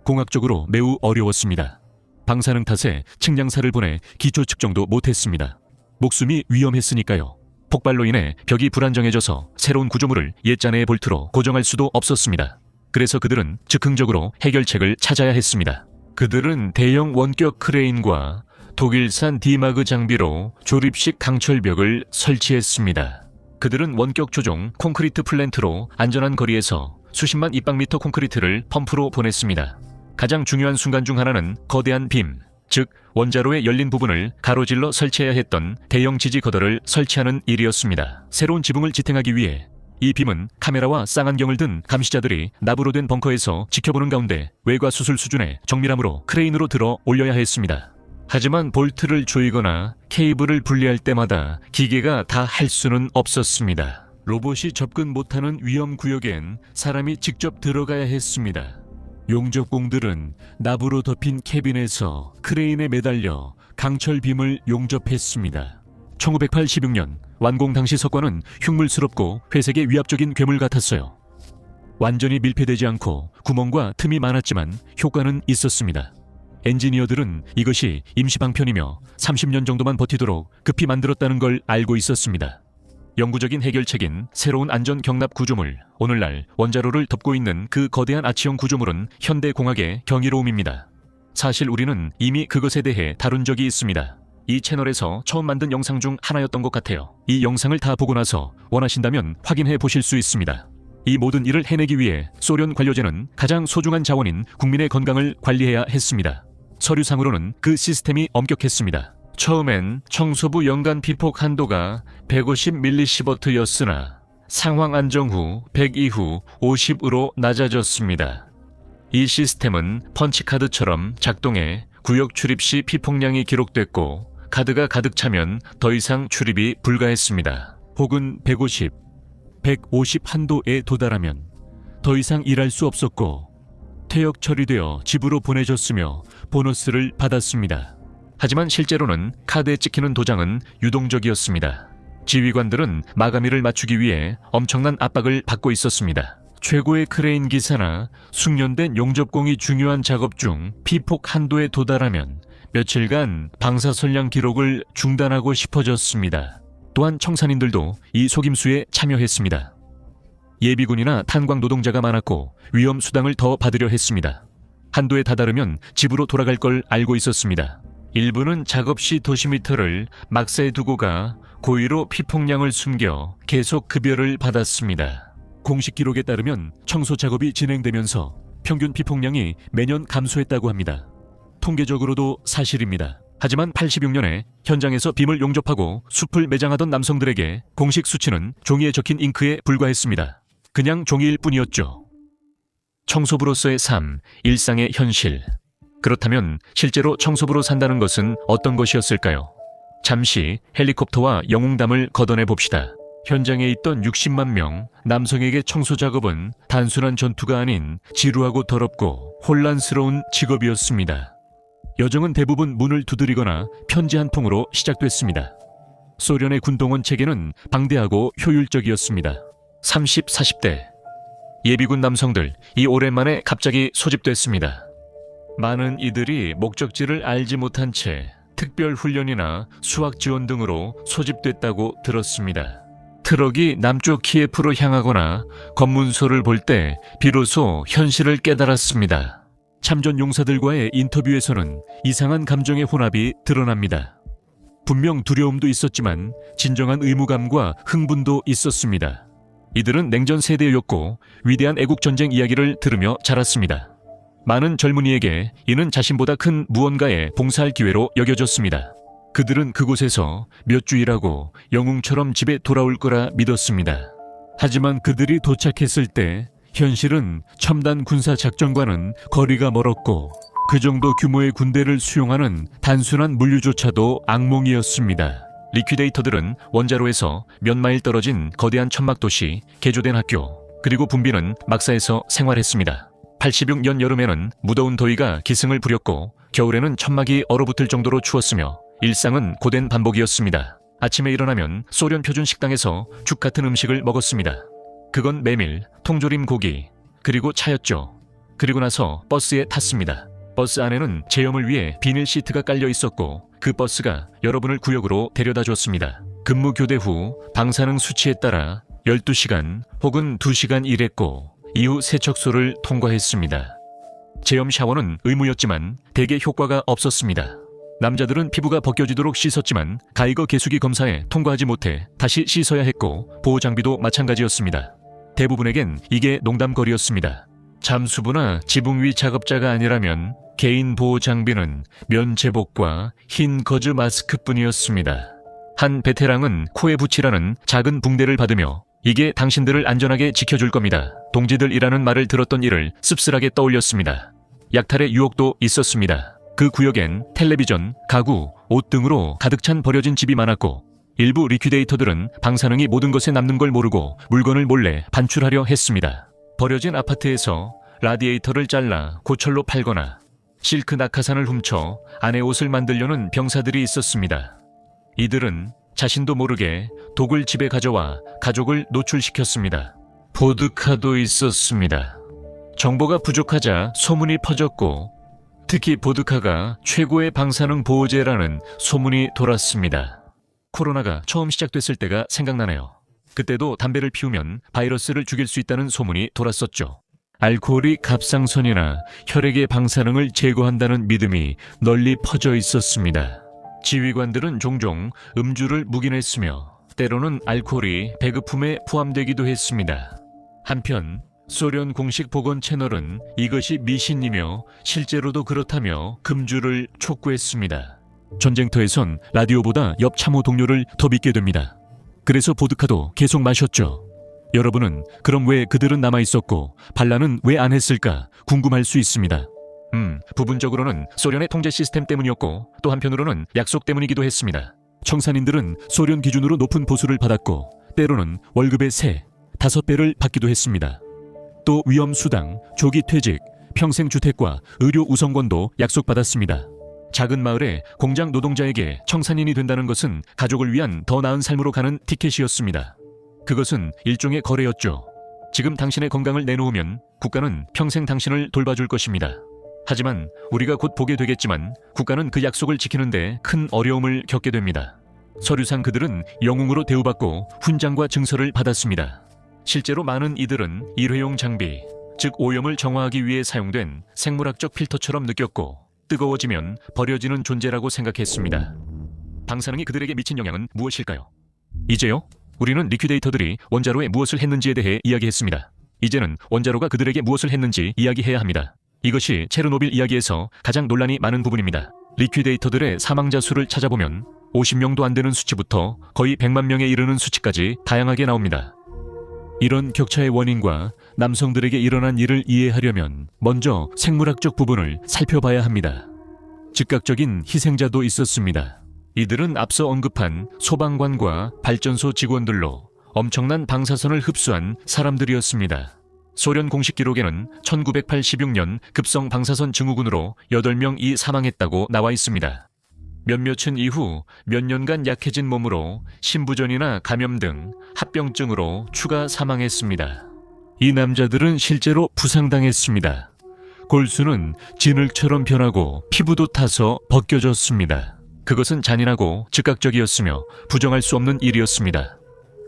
S1: 공학적으로 매우 어려웠습니다. 방사능 탓에 측량사를 보내 기초 측정도 못했습니다. 목숨이 위험했으니까요. 폭발로 인해 벽이 불안정해져서 새로운 구조물을 옛잔해의 볼트로 고정할 수도 없었습니다. 그래서 그들은 즉흥적으로 해결책을 찾아야 했습니다. 그들은 대형 원격 크레인과 독일산 디마그 장비로 조립식 강철벽을 설치했습니다. 그들은 원격 조종 콘크리트 플랜트로 안전한 거리에서 수십만 입방미터 콘크리트를 펌프로 보냈습니다. 가장 중요한 순간 중 하나는 거대한 빔, 즉 원자로의 열린 부분을 가로질러 설치해야 했던 대형 지지 거덜을 설치하는 일이었습니다. 새로운 지붕을 지탱하기 위해 이 빔은 카메라와 쌍안경을 든 감시자들이 나부로 된 벙커에서 지켜보는 가운데 외과 수술 수준의 정밀함으로 크레인으로 들어 올려야 했습니다. 하지만 볼트를 조이거나 케이블을 분리할 때마다 기계가 다 할 수는 없었습니다. 로봇이 접근 못하는 위험 구역엔 사람이 직접 들어가야 했습니다. 용접공들은 나부로 덮인 캐빈에서 크레인에 매달려 강철빔을 용접했습니다. 1986년 완공 당시 석관은 흉물스럽고 회색의 위압적인 괴물 같았어요. 완전히 밀폐되지 않고 구멍과 틈이 많았지만 효과는 있었습니다. 엔지니어들은 이것이 임시방편이며 30년 정도만 버티도록 급히 만들었다는 걸 알고 있었습니다. 영구적인 해결책인 새로운 안전 경납 구조물, 오늘날 원자로를 덮고 있는 그 거대한 아치형 구조물은 현대공학의 경이로움입니다. 사실 우리는 이미 그것에 대해 다룬 적이 있습니다. 이 채널에서 처음 만든 영상 중 하나였던 것 같아요. 이 영상을 다 보고 나서 원하신다면 확인해 보실 수 있습니다. 이 모든 일을 해내기 위해 소련 관료제는 가장 소중한 자원인 국민의 건강을 관리해야 했습니다. 서류상으로는 그 시스템이 엄격했습니다. 처음엔 청소부 연간 피폭 한도가 150mS였으나 상황 안정 후 100 이후 50으로 낮아졌습니다. 이 시스템은 펀치카드처럼 작동해 구역 출입 시 피폭량이 기록됐고 카드가 가득 차면 더 이상 출입이 불가했습니다. 혹은 150, 150 한도에 도달하면 더 이상 일할 수 없었고 퇴역 처리되어 집으로 보내졌으며 보너스를 받았습니다. 하지만 실제로는 카드에 찍히는 도장은 유동적이었습니다. 지휘관들은 마감일을 맞추기 위해 엄청난 압박을 받고 있었습니다. 최고의 크레인 기사나 숙련된 용접공이 중요한 작업 중 피폭 한도에 도달하면 며칠간 방사선량 기록을 중단하고 싶어졌습니다. 또한 청산인들도 이 속임수에 참여했습니다. 예비군이나 탄광 노동자가 많았고 위험 수당을 더 받으려 했습니다. 한도에 다다르면 집으로 돌아갈 걸 알고 있었습니다. 일부는 작업 시 도시미터를 막사에 두고 가 고의로 피폭량을 숨겨 계속 급여를 받았습니다. 공식 기록에 따르면 청소 작업이 진행되면서 평균 피폭량이 매년 감소했다고 합니다. 통계적으로도 사실입니다. 하지만 86년에 현장에서 빔을 용접하고 숲을 매장하던 남성들에게 공식 수치는 종이에 적힌 잉크에 불과했습니다. 그냥 종이일 뿐이었죠. 청소부로서의 삶, 일상의 현실. 그렇다면 실제로 청소부로 산다는 것은 어떤 것이었을까요? 잠시 헬리콥터와 영웅담을 걷어내 봅시다. 현장에 있던 60만 명 남성에게 청소 작업은 단순한 전투가 아닌 지루하고 더럽고 혼란스러운 직업이었습니다. 여정은 대부분 문을 두드리거나 편지 한 통으로 시작됐습니다. 소련의 군동원 체계는 방대하고 효율적이었습니다. 30, 40대 예비군 남성들, 이 오랜만에 갑자기 소집됐습니다. 많은 이들이 목적지를 알지 못한 채 특별 훈련이나 수학 지원 등으로 소집됐다고 들었습니다. 트럭이 남쪽 키예프로 향하거나 검문소를 볼 때 비로소 현실을 깨달았습니다. 참전 용사들과의 인터뷰에서는 이상한 감정의 혼합이 드러납니다. 분명 두려움도 있었지만 진정한 의무감과 흥분도 있었습니다. 이들은 냉전 세대였고 위대한 애국전쟁 이야기를 들으며 자랐습니다. 많은 젊은이에게 이는 자신보다 큰 무언가에 봉사할 기회로 여겨졌습니다. 그들은 그곳에서 몇 주 일하고 영웅처럼 집에 돌아올 거라 믿었습니다. 하지만 그들이 도착했을 때 현실은 첨단 군사 작전과는 거리가 멀었고 그 정도 규모의 군대를 수용하는 단순한 물류조차도 악몽이었습니다. 리퀴데이터들은 원자로에서 몇 마일 떨어진 거대한 천막도시, 개조된 학교, 그리고 분비는 막사에서 생활했습니다. 86년 여름에는 무더운 더위가 기승을 부렸고 겨울에는 천막이 얼어붙을 정도로 추웠으며 일상은 고된 반복이었습니다. 아침에 일어나면 소련 표준 식당에서 죽 같은 음식을 먹었습니다. 그건 메밀, 통조림 고기, 그리고 차였죠. 그리고 나서 버스에 탔습니다. 버스 안에는 제염을 위해 비닐 시트가 깔려 있었고 그 버스가 여러분을 구역으로 데려다 줬습니다. 근무 교대 후 방사능 수치에 따라 12시간 혹은 2시간 일했고 이후 세척소를 통과했습니다. 제염 샤워는 의무였지만 대개 효과가 없었습니다. 남자들은 피부가 벗겨지도록 씻었지만 가이거 개수기 검사에 통과하지 못해 다시 씻어야 했고 보호 장비도 마찬가지였습니다. 대부분에겐 이게 농담거리였습니다. 잠수부나 지붕 위 작업자가 아니라면 개인 보호 장비는 면제복과 흰 거즈 마스크뿐이었습니다. 한 베테랑은 코에 붙이라는 작은 붕대를 받으며 이게 당신들을 안전하게 지켜줄 겁니다. 동지들이라는 말을 들었던 이를 씁쓸하게 떠올렸습니다. 약탈의 유혹도 있었습니다. 그 구역엔 텔레비전, 가구, 옷 등으로 가득 찬 버려진 집이 많았고 일부 리퀴데이터들은 방사능이 모든 것에 남는 걸 모르고 물건을 몰래 반출하려 했습니다. 버려진 아파트에서 라디에이터를 잘라 고철로 팔거나 실크 낙하산을 훔쳐 안에 옷을 만들려는 병사들이 있었습니다. 이들은 자신도 모르게 독을 집에 가져와 가족을 노출시켰습니다. 보드카도 있었습니다. 정보가 부족하자 소문이 퍼졌고 특히 보드카가 최고의 방사능 보호제라는 소문이 돌았습니다. 코로나가 처음 시작됐을 때가 생각나네요. 그때도 담배를 피우면 바이러스를 죽일 수 있다는 소문이 돌았었죠. 알코올이 갑상선이나 혈액의 방사능을 제거한다는 믿음이 널리 퍼져 있었습니다. 지휘관들은 종종 음주를 묵인했으며 때로는 알코올이 배급품에 포함되기도 했습니다. 한편 소련 공식 보건 채널은 이것이 미신이며 실제로도 그렇다며 금주를 촉구했습니다. 전쟁터에선 라디오보다 옆 참호 동료를 더 믿게 됩니다. 그래서 보드카도 계속 마셨죠. 여러분은 그럼 왜 그들은 남아있었고 반란은 왜 안 했을까 궁금할 수 있습니다. 부분적으로는 소련의 통제 시스템 때문이었고 또 한편으로는 약속 때문이기도 했습니다. 청산인들은 소련 기준으로 높은 보수를 받았고 때로는 월급의 3, 5배를 받기도 했습니다. 또 위험수당, 조기 퇴직, 평생주택과 의료 우선권도 약속받았습니다. 작은 마을의 공장 노동자에게 청산인이 된다는 것은 가족을 위한 더 나은 삶으로 가는 티켓이었습니다. 그것은 일종의 거래였죠. 지금 당신의 건강을 내놓으면 국가는 평생 당신을 돌봐줄 것입니다. 하지만 우리가 곧 보게 되겠지만 국가는 그 약속을 지키는데 큰 어려움을 겪게 됩니다. 서류상 그들은 영웅으로 대우받고 훈장과 증서를 받았습니다. 실제로 많은 이들은 일회용 장비, 즉 오염을 정화하기 위해 사용된 생물학적 필터처럼 느꼈고 뜨거워지면 버려지는 존재라고 생각했습니다. 방사능이 그들에게 미친 영향은 무엇일까요? 이제요? 우리는 리퀴데이터들이 원자로에 무엇을 했는지에 대해 이야기했습니다. 이제는 원자로가 그들에게 무엇을 했는지 이야기해야 합니다. 이것이 체르노빌 이야기에서 가장 논란이 많은 부분입니다. 리퀴데이터들의 사망자 수를 찾아보면 50명도 안 되는 수치부터 거의 100만 명에 이르는 수치까지 다양하게 나옵니다. 이런 격차의 원인과 남성들에게 일어난 일을 이해하려면 먼저 생물학적 부분을 살펴봐야 합니다. 즉각적인 희생자도 있었습니다. 이들은 앞서 언급한 소방관과 발전소 직원들로 엄청난 방사선을 흡수한 사람들이었습니다. 소련 공식 기록에는 1986년 급성 방사선 증후군으로 8명이 사망했다고 나와 있습니다. 몇몇은 이후 몇 년간 약해진 몸으로 심부전이나 감염 등 합병증으로 추가 사망했습니다. 이 남자들은 실제로 부상당했습니다. 골수는 진흙처럼 변하고 피부도 타서 벗겨졌습니다. 그것은 잔인하고 즉각적이었으며 부정할 수 없는 일이었습니다.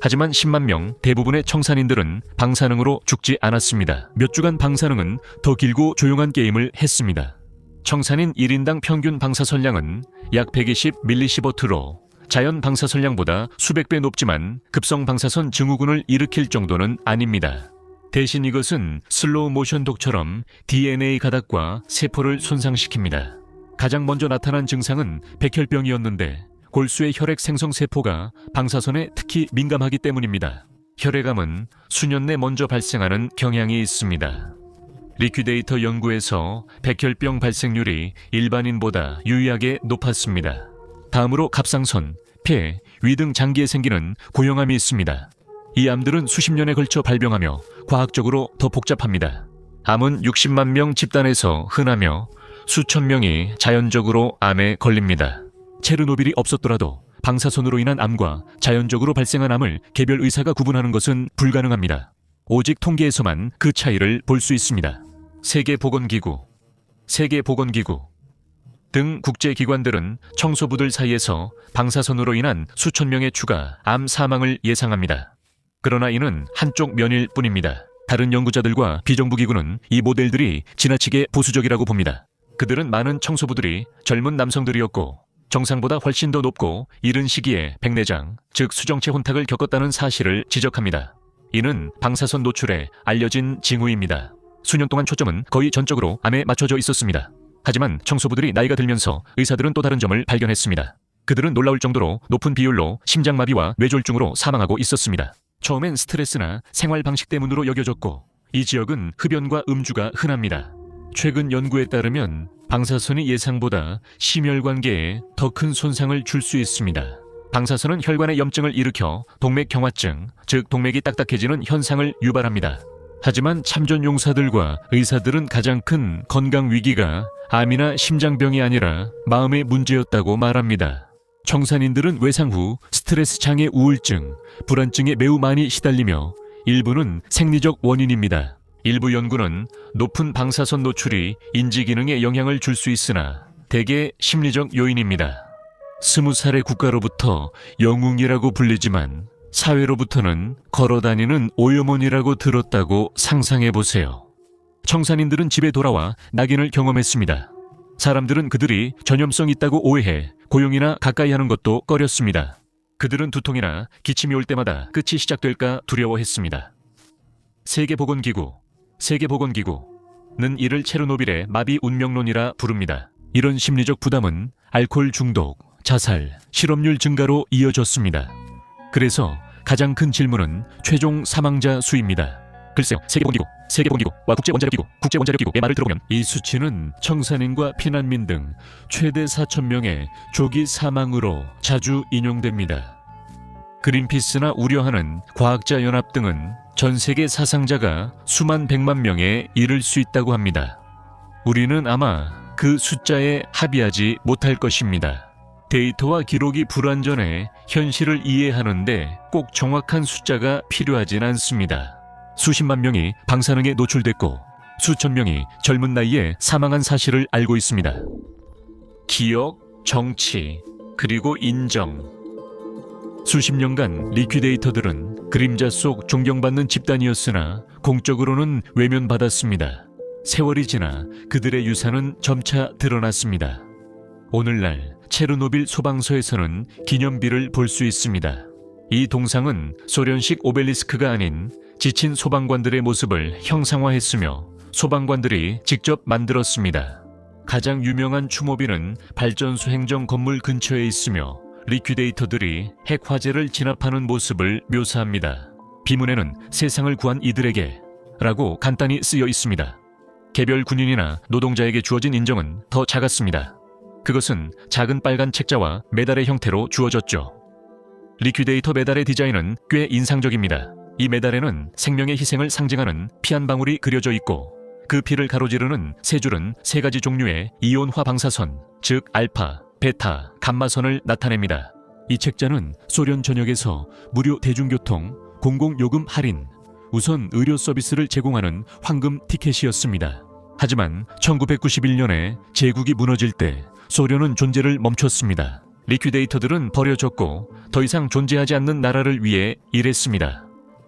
S1: 하지만 10만 명 대부분의 청산인들은 방사능으로 죽지 않았습니다. 몇 주간 방사능은 더 길고 조용한 게임을 했습니다. 청산인 1인당 평균 방사선량은 약 120mSv로 자연 방사선량보다 수백 배 높지만 급성 방사선 증후군을 일으킬 정도는 아닙니다. 대신 이것은 슬로우 모션 독처럼 DNA 가닥과 세포를 손상시킵니다. 가장 먼저 나타난 증상은 백혈병이었는데 골수의 혈액 생성 세포가 방사선에 특히 민감하기 때문입니다. 혈액암은 수년 내 먼저 발생하는 경향이 있습니다. 리퀴데이터 연구에서 백혈병 발생률이 일반인보다 유의하게 높았습니다. 다음으로 갑상선, 폐, 위 등 장기에 생기는 고형암이 있습니다. 이 암들은 수십 년에 걸쳐 발병하며 과학적으로 더 복잡합니다. 암은 60만 명 집단에서 흔하며 수천 명이 자연적으로 암에 걸립니다. 체르노빌이 없었더라도 방사선으로 인한 암과 자연적으로 발생한 암을 개별 의사가 구분하는 것은 불가능합니다. 오직 통계에서만 그 차이를 볼 수 있습니다. 세계보건기구 등 국제기관들은 청소부들 사이에서 방사선으로 인한 수천 명의 추가 암 사망을 예상합니다. 그러나 이는 한쪽 면일 뿐입니다. 다른 연구자들과 비정부기구는 이 모델들이 지나치게 보수적이라고 봅니다. 그들은 많은 청소부들이 젊은 남성들이었고 정상보다 훨씬 더 높고 이른 시기에 백내장, 즉 수정체 혼탁을 겪었다는 사실을 지적합니다. 이는 방사선 노출의 알려진 징후입니다. 수년 동안 초점은 거의 전적으로 암에 맞춰져 있었습니다. 하지만 청소부들이 나이가 들면서 의사들은 또 다른 점을 발견했습니다. 그들은 놀라울 정도로 높은 비율로 심장마비와 뇌졸중으로 사망하고 있었습니다. 처음엔 스트레스나 생활 방식 때문으로 여겨졌고 이 지역은 흡연과 음주가 흔합니다. 최근 연구에 따르면 방사선이 예상보다 심혈관계에 더 큰 손상을 줄 수 있습니다. 방사선은 혈관의 염증을 일으켜 동맥경화증, 즉 동맥이 딱딱해지는 현상을 유발합니다. 하지만 참전 용사들과 의사들은 가장 큰 건강 위기가 암이나 심장병이 아니라 마음의 문제였다고 말합니다. 청산인들은 외상 후 스트레스 장애 우울증, 불안증에 매우 많이 시달리며 일부는 생리적 원인입니다. 일부 연구는 높은 방사선 노출이 인지 기능에 영향을 줄 수 있으나 대개 심리적 요인입니다. 20살의 국가로부터 영웅이라고 불리지만 사회로부터는 걸어다니는 오염원이라고 들었다고 상상해보세요. 청산인들은 집에 돌아와 낙인을 경험했습니다. 사람들은 그들이 전염성 있다고 오해해 고용이나 가까이 하는 것도 꺼렸습니다. 그들은 두통이나 기침이 올 때마다 끝이 시작될까 두려워했습니다. 세계보건기구는 이를 체르노빌의 마비 운명론이라 부릅니다. 이런 심리적 부담은 알코올 중독, 자살, 실업률 증가로 이어졌습니다. 그래서 가장 큰 질문은 최종 사망자 수입니다. 글쎄요, 세계보건기구와 국제원자력기구의 말을 들어보면 이 수치는 청산인과 피난민 등 최대 4,000명의 조기 사망으로 자주 인용됩니다. 그린피스나 우려하는 과학자연합 등은 전 세계 사상자가 수만 백만 명에 이를 수 있다고 합니다. 우리는 아마 그 숫자에 합의하지 못할 것입니다. 데이터와 기록이 불완전해 현실을 이해하는데 꼭 정확한 숫자가 필요하진 않습니다. 수십만 명이 방사능에 노출됐고 수천 명이 젊은 나이에 사망한 사실을 알고 있습니다. 기억, 정치, 그리고 인정. 수십 년간 리퀴데이터들은 그림자 속 존경받는 집단이었으나 공적으로는 외면받았습니다. 세월이 지나 그들의 유산은 점차 드러났습니다. 오늘날 체르노빌 소방서에서는 기념비를 볼 수 있습니다. 이 동상은 소련식 오벨리스크가 아닌 지친 소방관들의 모습을 형상화했으며 소방관들이 직접 만들었습니다. 가장 유명한 추모비는 발전소 행정 건물 근처에 있으며 리퀴데이터들이 핵 화재를 진압하는 모습을 묘사합니다. 비문에는 세상을 구한 이들에게 라고 간단히 쓰여 있습니다. 개별 군인이나 노동자에게 주어진 인정은 더 작았습니다. 그것은 작은 빨간 책자와 메달의 형태로 주어졌죠. 리퀴데이터 메달의 디자인은 꽤 인상적입니다. 이 메달에는 생명의 희생을 상징하는 피 한 방울이 그려져 있고 그 피를 가로지르는 세 줄은 세 가지 종류의 이온화 방사선, 즉 알파, 베타, 감마선을 나타냅니다. 이 책자는 소련 전역에서 무료 대중교통, 공공요금 할인, 우선 의료 서비스를 제공하는 황금 티켓이었습니다. 하지만 1991년에 제국이 무너질 때 소련은 존재를 멈췄습니다. 리퀴데이터들은 버려졌고 더 이상 존재하지 않는 나라를 위해 일했습니다.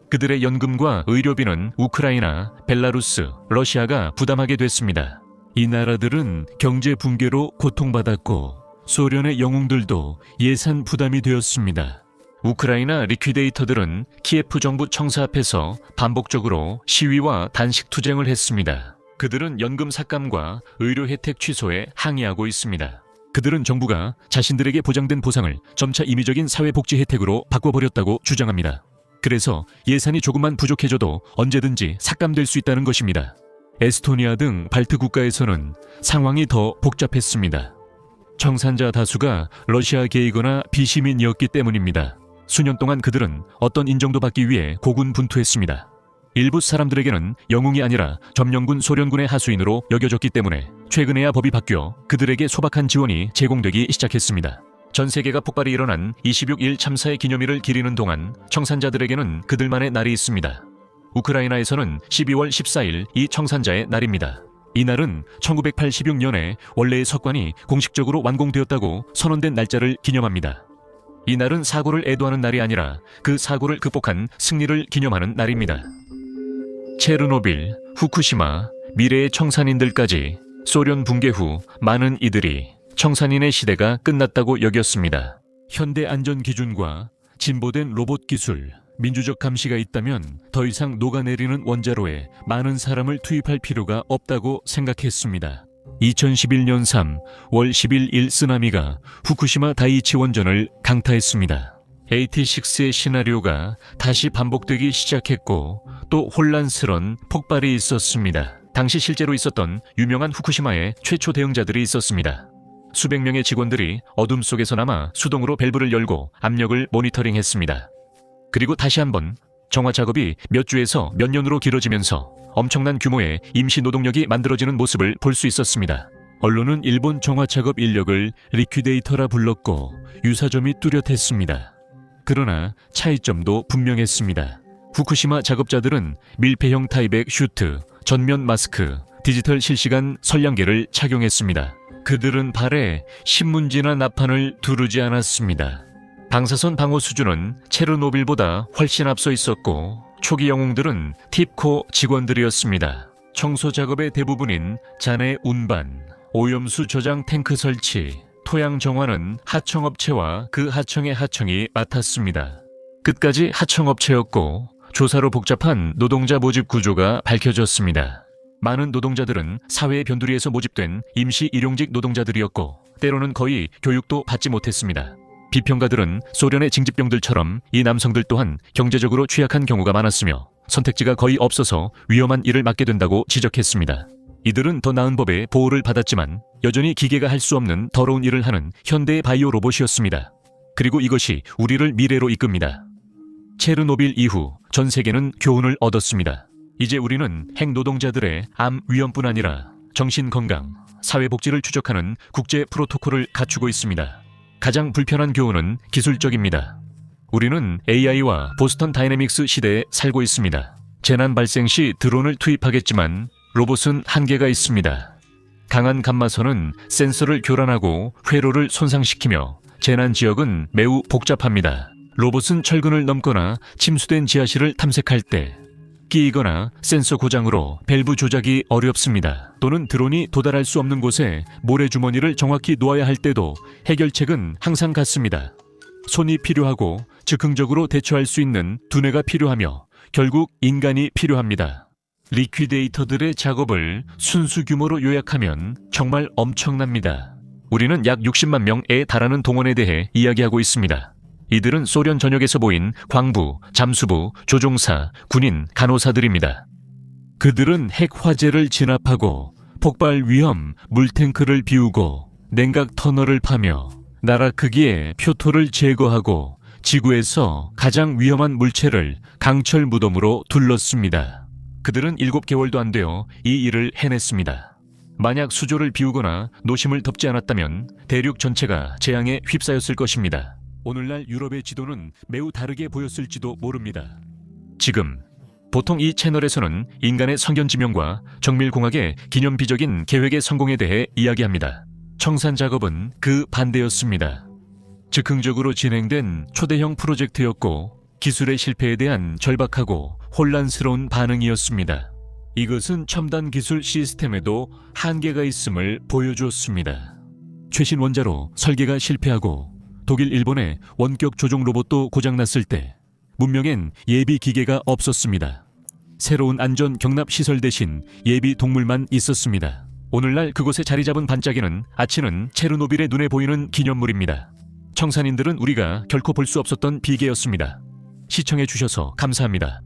S1: 그들의 연금과 의료비는 우크라이나, 벨라루스, 러시아가 부담하게 됐습니다. 이 나라들은 경제 붕괴로 고통받았고 소련의 영웅들도 예산 부담이 되었습니다. 우크라이나 리퀴데이터들은 키예프 정부 청사 앞에서 반복적으로 시위와 단식 투쟁을 했습니다. 그들은 연금 삭감과 의료 혜택 취소에 항의하고 있습니다. 그들은 정부가 자신들에게 보장된 보상을 점차 임의적인 사회복지 혜택으로 바꿔버렸다고 주장합니다. 그래서 예산이 조금만 부족해져도 언제든지 삭감될 수 있다는 것입니다. 에스토니아 등 발트 국가에서는 상황이 더 복잡했습니다. 청산자 다수가 러시아계이거나 비시민이었기 때문입니다. 수년 동안 그들은 어떤 인정도 받기 위해 고군분투했습니다. 일부 사람들에게는 영웅이 아니라 점령군 소련군의 하수인으로 여겨졌기 때문에 최근에야 법이 바뀌어 그들에게 소박한 지원이 제공되기 시작했습니다. 전 세계가 폭발이 일어난 26일 참사의 기념일을 기리는 동안 청산자들에게는 그들만의 날이 있습니다. 우크라이나에서는 12월 14일 이 청산자의 날입니다. 이 날은 1986년에 원래의 석관이 공식적으로 완공되었다고 선언된 날짜를 기념합니다. 이 날은 사고를 애도하는 날이 아니라 그 사고를 극복한 승리를 기념하는 날입니다. 체르노빌, 후쿠시마, 미래의 청산인들까지 소련 붕괴 후 많은 이들이 청산인의 시대가 끝났다고 여겼습니다. 현대 안전 기준과 진보된 로봇 기술, 민주적 감시가 있다면 더 이상 녹아내리는 원자로에 많은 사람을 투입할 필요가 없다고 생각했습니다. 2011년 3월 11일 쓰나미가 후쿠시마 다이이치 원전을 강타했습니다. AT6의 시나리오가 다시 반복되기 시작했고 또 혼란스런 폭발이 있었습니다. 당시 실제로 있었던 유명한 후쿠시마의 최초 대응자들이 있었습니다. 수백 명의 직원들이 어둠 속에서 남아 수동으로 밸브를 열고 압력을 모니터링했습니다. 그리고 다시 한번 정화 작업이 몇 주에서 몇 년으로 길어지면서 엄청난 규모의 임시 노동력이 만들어지는 모습을 볼 수 있었습니다. 언론은 일본 정화 작업 인력을 리퀴데이터라 불렀고 유사점이 뚜렷했습니다. 그러나 차이점도 분명했습니다. 후쿠시마 작업자들은 밀폐형 타이백 슈트, 전면 마스크, 디지털 실시간 선량계를 착용했습니다. 그들은 발에 신문지나 나판을 두르지 않았습니다. 방사선 방호 수준은 체르노빌보다 훨씬 앞서 있었고 초기 영웅들은 팁코 직원들이었습니다. 청소 작업의 대부분인 잔해 운반, 오염수 저장 탱크 설치, 토양 정화는 하청업체와 그 하청의 하청이 맡았습니다. 끝까지 하청업체였고 조사로 복잡한 노동자 모집 구조가 밝혀졌습니다. 많은 노동자들은 사회의 변두리에서 모집된 임시 일용직 노동자들이었고 때로는 거의 교육도 받지 못했습니다. 비평가들은 소련의 징집병들처럼 이 남성들 또한 경제적으로 취약한 경우가 많았으며 선택지가 거의 없어서 위험한 일을 맡게 된다고 지적했습니다. 이들은 더 나은 법의 보호를 받았지만 여전히 기계가 할 수 없는 더러운 일을 하는 현대의 바이오 로봇이었습니다. 그리고 이것이 우리를 미래로 이끕니다. 체르노빌 이후 전 세계는 교훈을 얻었습니다. 이제 우리는 핵노동자들의 암 위험뿐 아니라 정신건강, 사회복지를 추적하는 국제 프로토콜을 갖추고 있습니다. 가장 불편한 교훈은 기술적입니다. 우리는 AI와 보스턴 다이내믹스 시대에 살고 있습니다. 재난 발생 시 드론을 투입하겠지만 로봇은 한계가 있습니다. 강한 감마선은 센서를 교란하고 회로를 손상시키며 재난 지역은 매우 복잡합니다. 로봇은 철근을 넘거나 침수된 지하실을 탐색할 때 끼이거나 센서 고장으로 밸브 조작이 어렵습니다. 또는 드론이 도달할 수 없는 곳에 모래주머니를 정확히 놓아야 할 때도 해결책은 항상 같습니다. 손이 필요하고 즉흥적으로 대처할 수 있는 두뇌가 필요하며 결국 인간이 필요합니다. 리퀴데이터들의 작업을 순수 규모로 요약하면 정말 엄청납니다. 우리는 약 60만 명에 달하는 동원에 대해 이야기하고 있습니다. 이들은 소련 전역에서 모인 광부, 잠수부, 조종사, 군인, 간호사들입니다. 그들은 핵화재를 진압하고 폭발 위험, 물탱크를 비우고 냉각 터널을 파며 나라 크기의 표토를 제거하고 지구에서 가장 위험한 물체를 강철 무덤으로 둘렀습니다. 그들은 7개월도 안 되어 이 일을 해냈습니다. 만약 수조를 비우거나 노심을 덮지 않았다면 대륙 전체가 재앙에 휩싸였을 것입니다. 오늘날 유럽의 지도는 매우 다르게 보였을지도 모릅니다. 지금 보통 이 채널에서는 인간의 성견지명과 정밀공학의 기념비적인 계획의 성공에 대해 이야기합니다. 청산 작업은 그 반대였습니다. 즉흥적으로 진행된 초대형 프로젝트였고 기술의 실패에 대한 절박하고 혼란스러운 반응이었습니다. 이것은 첨단 기술 시스템에도 한계가 있음을 보여주었습니다. 최신 원자로 설계가 실패하고 독일, 일본의 원격 조종 로봇도 고장났을 때 문명엔 예비 기계가 없었습니다. 새로운 안전 경납 시설 대신 예비 동물만 있었습니다. 오늘날 그곳에 자리 잡은 반짝이는 아치는 체르노빌의 눈에 보이는 기념물입니다. 청산인들은 우리가 결코 볼 수 없었던 비계였습니다. 시청해 주셔서 감사합니다.